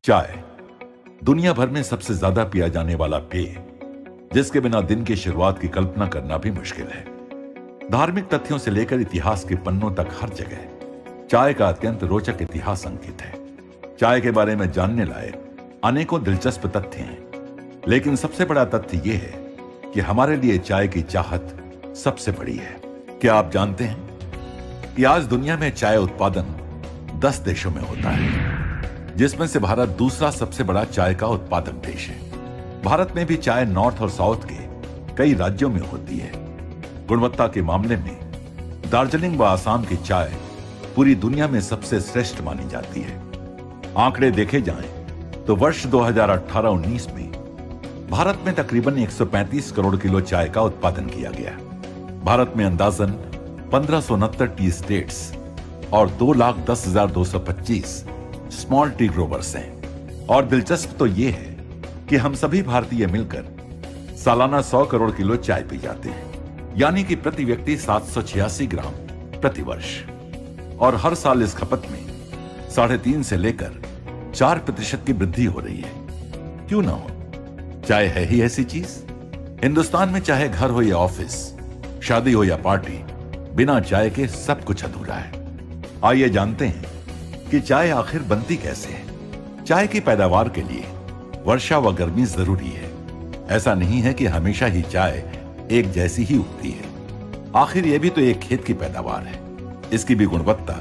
चाय दुनिया भर में सबसे ज्यादा पिया जाने वाला पेय, जिसके बिना दिन की शुरुआत की कल्पना करना भी मुश्किल है। धार्मिक तथ्यों से लेकर इतिहास के पन्नों तक हर जगह चाय का अत्यंत रोचक इतिहास अंकित है। चाय के बारे में जानने लायक अनेकों दिलचस्प तथ्य हैं, लेकिन सबसे बड़ा तथ्य यह है कि हमारे लिए चाय की चाहत सबसे बड़ी है। क्या आप जानते हैं कि आज दुनिया में चाय उत्पादन 10 देशों में होता है, जिसमें से भारत दूसरा सबसे बड़ा चाय का उत्पादक देश है। भारत में भी चाय नॉर्थ और साउथ के कई राज्यों में होती है। गुणवत्ता के मामले में दार्जिलिंग व आसाम की चाय पूरी दुनिया में सबसे श्रेष्ठ मानी जाती है। आंकड़े देखे जाएं तो वर्ष 2018-19 में भारत में तकरीबन 135 करोड़ किलो चाय का उत्पादन किया गया। भारत में अंदाजन 1569 टी स्टेट्स और 2,10,225 स्मॉल टी ग्रोवर्स हैं। और दिलचस्प तो यह है कि हम सभी भारतीय मिलकर सालाना 100 करोड़ किलो चाय पी जाते हैं, यानी कि प्रति व्यक्ति 786 ग्राम प्रति वर्ष। और हर साल इस खपत में 3.5 से लेकर 4% की वृद्धि हो रही है। क्यों ना हो, चाय है ही ऐसी चीज। हिंदुस्तान में चाहे घर हो या ऑफिस, शादी हो या पार्टी, बिना चाय के सब कुछ अधूरा है। आइए जानते हैं कि चाय आखिर बनती कैसे है। चाय की पैदावार के लिए वर्षा व गर्मी जरूरी है। ऐसा नहीं है कि हमेशा ही चाय एक जैसी ही उगती है। आखिर यह भी तो एक खेत की पैदावार है। इसकी भी गुणवत्ता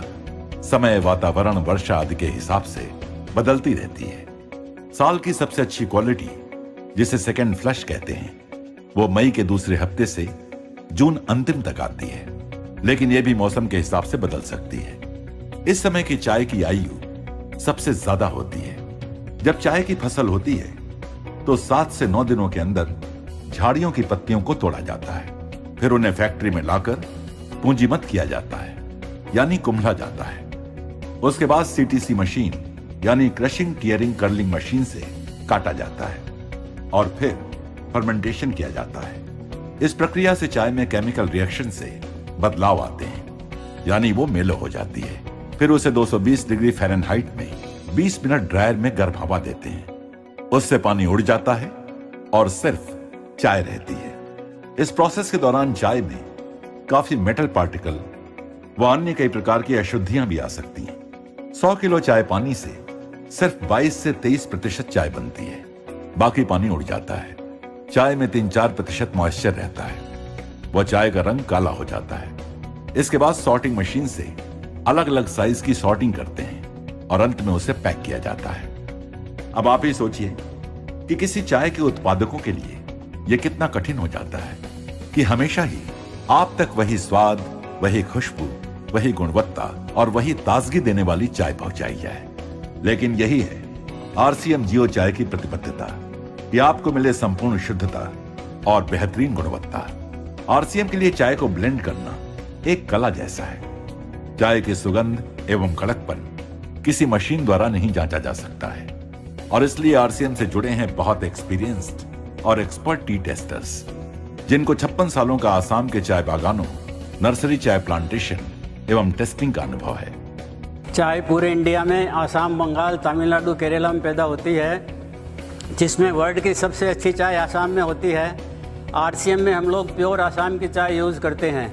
समय, वातावरण, वर्षा आदि के हिसाब से बदलती रहती है। साल की सबसे अच्छी क्वालिटी, जिसे सेकेंड फ्लश कहते हैं, वो मई के दूसरे हफ्ते से जून अंतिम तक आती है, लेकिन यह भी मौसम के हिसाब से बदल सकती है। इस समय की चाय की आयु सबसे ज्यादा होती है। जब चाय की फसल होती है तो 7 से 9 दिनों के अंदर झाड़ियों की पत्तियों को तोड़ा जाता है। फिर उन्हें फैक्ट्री में लाकर पूंजीमत किया जाता है, यानी कुम्हला जाता है। उसके बाद सीटीसी मशीन यानी क्रशिंग टियरिंग कर्लिंग मशीन से काटा जाता है और फिर फर्मेंटेशन किया जाता है। इस प्रक्रिया से चाय में केमिकल रिएक्शन से बदलाव आते हैं, यानी वो मेलो हो जाती है। फिर उसे 220 डिग्री फ़ारेनहाइट में 20 मिनट ड्रायर में गर्म हवा देते हैं। उससे पानी उड़ जाता है और सिर्फ चाय रहती है। इस प्रोसेस के दौरान चाय में काफी मेटल पार्टिकल व अन्य कई प्रकार की अशुद्धियां भी आ सकती हैं। 100 किलो चाय पानी से सिर्फ 22 से 23% चाय बनती है, बाकी पानी उड़ जाता है। चाय में 3-4% मॉइस्चर रहता है। वह चाय का रंग काला हो जाता है। इसके बाद सॉर्टिंग मशीन से अलग अलग साइज की सॉर्टिंग करते हैं और अंत में उसे पैक किया जाता है। अब आप ही सोचिए कि किसी चाय के उत्पादकों के लिए यह कितना कठिन हो जाता है कि हमेशा ही आप तक वही स्वाद, वही खुशबू, वही गुणवत्ता और वही ताजगी देने वाली चाय पहुंचाई जाए। लेकिन यही है आरसीएम जियो चाय की प्रतिबद्धता कि आपको मिले संपूर्ण शुद्धता और बेहतरीन गुणवत्ता। आरसीएम के लिए चाय को ब्लेंड करना एक कला जैसा है। चाय की सुगंध एवं कड़कपन किसी मशीन द्वारा नहीं जांचा जा सकता है, और इसलिए आरसीएम से जुड़े हैं बहुत एक्सपीरियंस्ड और एक्सपर्ट टी टेस्टर्स, जिनको 56 सालों का आसाम के चाय बागानों, नर्सरी चाय प्लांटेशन एवं टेस्टिंग का अनुभव है। चाय पूरे इंडिया में आसाम, बंगाल, तमिलनाडु, केरला में पैदा होती है, जिसमें वर्ल्ड की सबसे अच्छी चाय आसाम में होती है। आरसीएम में हम लोग प्योर आसाम की चाय यूज़ करते हैं।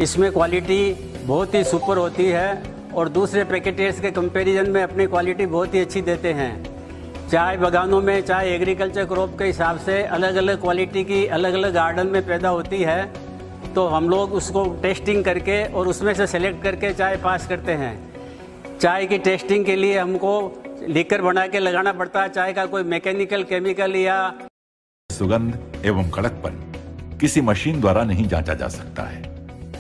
इसमें क्वालिटी बहुत ही सुपर होती है और दूसरे पैकेटर्स के कंपैरिजन में अपनी क्वालिटी बहुत ही अच्छी देते हैं। चाय बागानों में चाय एग्रीकल्चर क्रॉप के हिसाब से अलग अलग क्वालिटी की अलग अलग गार्डन में पैदा होती है, तो हम लोग उसको टेस्टिंग करके और उसमें से सेलेक्ट करके चाय पास करते हैं। चाय की टेस्टिंग के लिए हमको लीकर बना के लगाना पड़ता है। चाय का कोई मैकेनिकल, केमिकल या सुगंध एवं कड़कपन किसी मशीन द्वारा नहीं जांचा जा सकता है,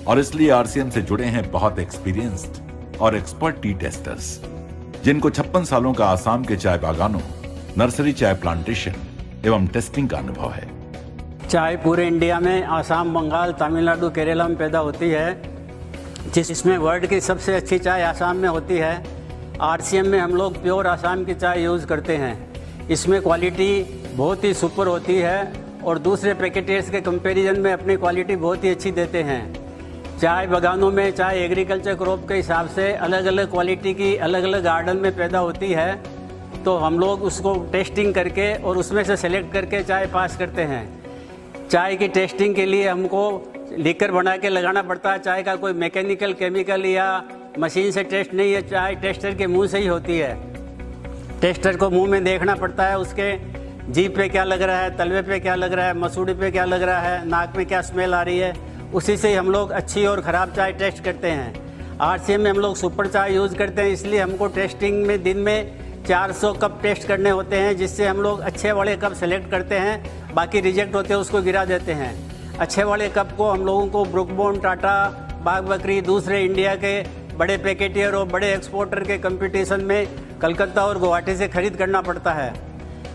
और इसलिए आरसीएम से जुड़े हैं बहुत एक्सपीरियंस्ड और एक्सपर्ट टी टेस्टर्स, जिनको 56 सालों का आसाम के चाय बागानों, नर्सरी चाय प्लांटेशन एवं टेस्टिंग का अनुभव है। चाय पूरे इंडिया में आसाम, बंगाल, तमिलनाडु, केरला में पैदा होती है, जिसमें वर्ल्ड की सबसे अच्छी चाय आसाम में होती है। आरसीएम में हम लोग प्योर आसाम की चाय यूज़ करते हैं। इसमें क्वालिटी बहुत ही सुपर होती है और दूसरे पैकेटर्स के कंपैरिजन में अपनी क्वालिटी बहुत ही अच्छी देते हैं। चाय बागानों में चाय एग्रीकल्चर क्रॉप के हिसाब से अलग अलग क्वालिटी की अलग अलग गार्डन में पैदा होती है, तो हम लोग उसको टेस्टिंग करके और उसमें से सेलेक्ट करके चाय पास करते हैं। चाय की टेस्टिंग के लिए हमको लीकर बना के लगाना पड़ता है। चाय का कोई मैकेनिकल, केमिकल या मशीन से टेस्ट नहीं है, चाय टेस्टर के मुंह से ही होती है। टेस्टर को मुंह में देखना पड़ता है, उसके जीभ पे क्या लग रहा है, तलवे पे क्या लग रहा है, मसूड़ी पे क्या लग रहा है, नाक में क्या स्मेल आ रही है, उसी से ही हम लोग अच्छी और ख़राब चाय टेस्ट करते हैं। RCM में हम लोग सुपर चाय यूज़ करते हैं, इसलिए हमको टेस्टिंग में दिन में 400 कप टेस्ट करने होते हैं, जिससे हम लोग अच्छे वाले कप सेलेक्ट करते हैं, बाकी रिजेक्ट होते हैं उसको गिरा देते हैं। अच्छे वाले कप को हम लोगों को ब्रुक बॉन्ड, टाटा, बाग बकरी, दूसरे इंडिया के बड़े पैकेटियर और बड़े एक्सपोर्टर के कंपटीशन में कलकत्ता और गुवाहाटी से खरीद करना पड़ता है।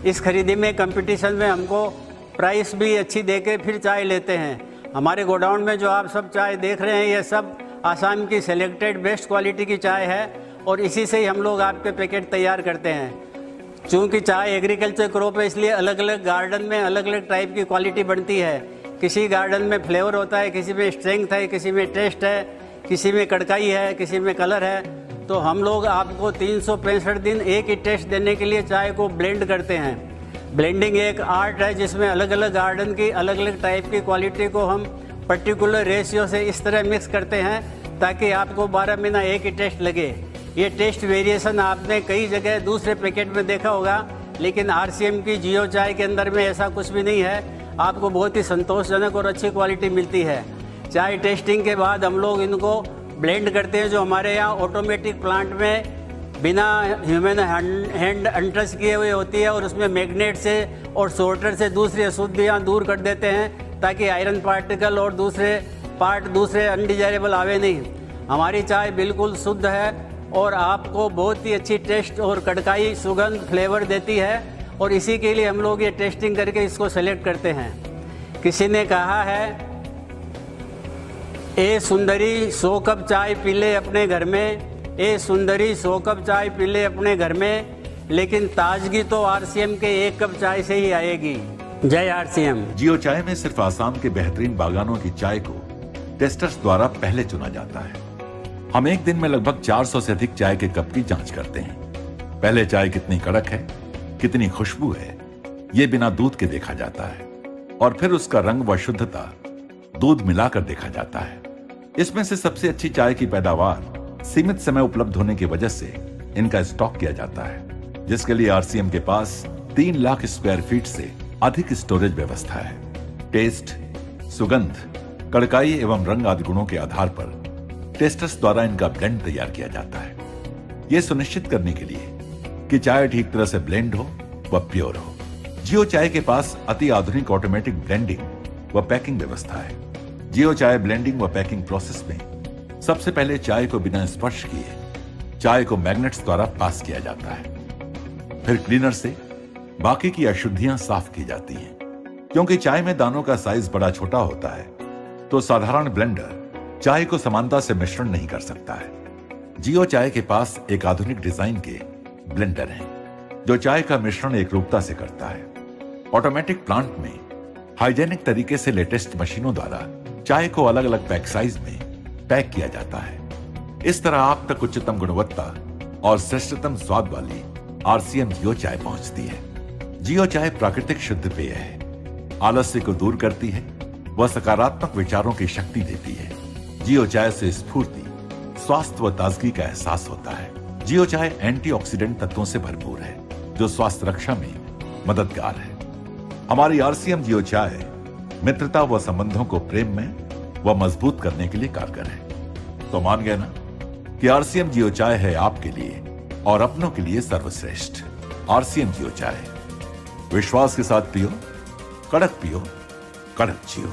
इस खरीदी में कंपटीशन में हमको प्राइस भी अच्छी दे के फिर चाय लेते हैं। हमारे गोडाउन में जो आप सब चाय देख रहे हैं, ये सब आसाम की सेलेक्टेड बेस्ट क्वालिटी की चाय है और इसी से ही हम लोग आपके पैकेट तैयार करते हैं। चूँकि चाय एग्रीकल्चर क्रॉप है, इसलिए अलग अलग गार्डन में अलग अलग टाइप की क्वालिटी बनती है। किसी गार्डन में फ्लेवर होता है, किसी में स्ट्रेंथ है, किसी में टेस्ट है, किसी में कड़काई है, किसी में कलर है। तो हम लोग आपको 365 दिन एक ही टेस्ट देने के लिए चाय को ब्लेंड करते हैं। ब्लेंडिंग एक आर्ट है जिसमें अलग अलग गार्डन की अलग अलग टाइप की क्वालिटी को हम पर्टिकुलर रेशियो से इस तरह मिक्स करते हैं ताकि आपको 12 महीना एक ही टेस्ट लगे। ये टेस्ट वेरिएशन आपने कई जगह दूसरे पैकेट में देखा होगा, लेकिन RCM की जियो चाय के अंदर में ऐसा कुछ भी नहीं है। आपको बहुत ही संतोषजनक और अच्छी क्वालिटी मिलती है। चाय टेस्टिंग के बाद हम लोग इनको ब्लेंड करते हैं, जो हमारे यहाँ ऑटोमेटिक प्लांट में बिना ह्यूमन हैंड अनटच किए हुए होती है और उसमें मैग्नेट से और सोर्टर से दूसरी अशुद्धियाँ दूर कर देते हैं ताकि आयरन पार्टिकल और दूसरे पार्ट दूसरे अनडिजायरेबल आवे नहीं। हमारी चाय बिल्कुल शुद्ध है और आपको बहुत ही अच्छी टेस्ट और कड़काई, सुगंध, फ्लेवर देती है और इसी के लिए हम लोग ये टेस्टिंग करके इसको सेलेक्ट करते हैं। किसी ने कहा है, ए सुंदरी 100 कप चाय पी ले अपने घर में, ए सुंदरी 100 कप चाय पी ले अपने घर में, लेकिन ताजगी तो RCM के 1 कप चाय से ही आएगी। जय RCM। जियो चाय में सिर्फ आसाम के बेहतरीन बागानों की चाय को टेस्टर्स द्वारा पहले चुना जाता है। हम एक दिन में लगभग 400 से अधिक चाय के कप की जांच करते हैं। पहले चाय कितनी कड़क है, कितनी खुशबू है, ये बिना दूध के देखा जाता है और फिर उसका रंग व शुद्धता दूध मिलाकर देखा जाता है। इसमें से सबसे अच्छी चाय की पैदावार सीमित समय उपलब्ध होने की वजह से इनका स्टॉक किया जाता है, जिसके लिए RCM के पास 3 लाख स्क्वायर फीट से अधिक स्टोरेज व्यवस्था है। टेस्ट, सुगंध, कड़काई एवं रंग आदि गुणों के आधार पर टेस्टर्स द्वारा इनका ब्लेंड तैयार किया जाता है, यह सुनिश्चित करने के लिए कि चाय ठीक तरह से ब्लेंड हो व प्योर हो। जियो चाय के पास अति आधुनिक ऑटोमेटिक ब्लेंडिंग व पैकिंग व्यवस्था है। जियो चाय ब्लेंडिंग व पैकिंग प्रोसेस में सबसे पहले चाय को बिना स्पर्श किए चाय को मैग्नेट्स द्वारा पास किया जाता है। फिर क्लीनर से बाकी की अशुद्धियां साफ की जाती हैं। क्योंकि चाय में दानों का साइज बड़ा छोटा होता है, तो साधारण ब्लेंडर चाय को समानता से मिश्रण नहीं कर सकता है। जियो चाय के पास एक आधुनिक डिजाइन के ब्लेंडर हैं, जो चाय का मिश्रण एक रूपता से करता है। ऑटोमेटिक प्लांट में हाइजेनिक तरीके से लेटेस्ट मशीनों द्वारा चाय को अलग अलग पैक साइज में पैक किया जाता है। इस तरह आप तक उच्चतम गुणवत्ता और श्रेष्ठतम स्वाद वाली RCM जियो चाय पहुंचती है। जियो चाय प्राकृतिक शुद्ध पेय है, आलस्य को दूर करती है व सकारात्मक विचारों की शक्ति देती है। जियो चाय से स्फूर्ति, स्वास्थ्य व ताजगी का एहसास होता है। जियो चाय एंटीऑक्सीडेंट तत्वों से भरपूर है, जो स्वास्थ्य रक्षा में मददगार है। हमारी RCM जियो चाय मित्रता व संबंधों को प्रेम में व मजबूत करने के लिए कारगर है। तो मान गए ना कि RCM जियो चाय है आपके लिए और अपनों के लिए सर्वश्रेष्ठ। RCM जियो चाय, विश्वास के साथ पियो, कड़क पियो, कड़क जियो।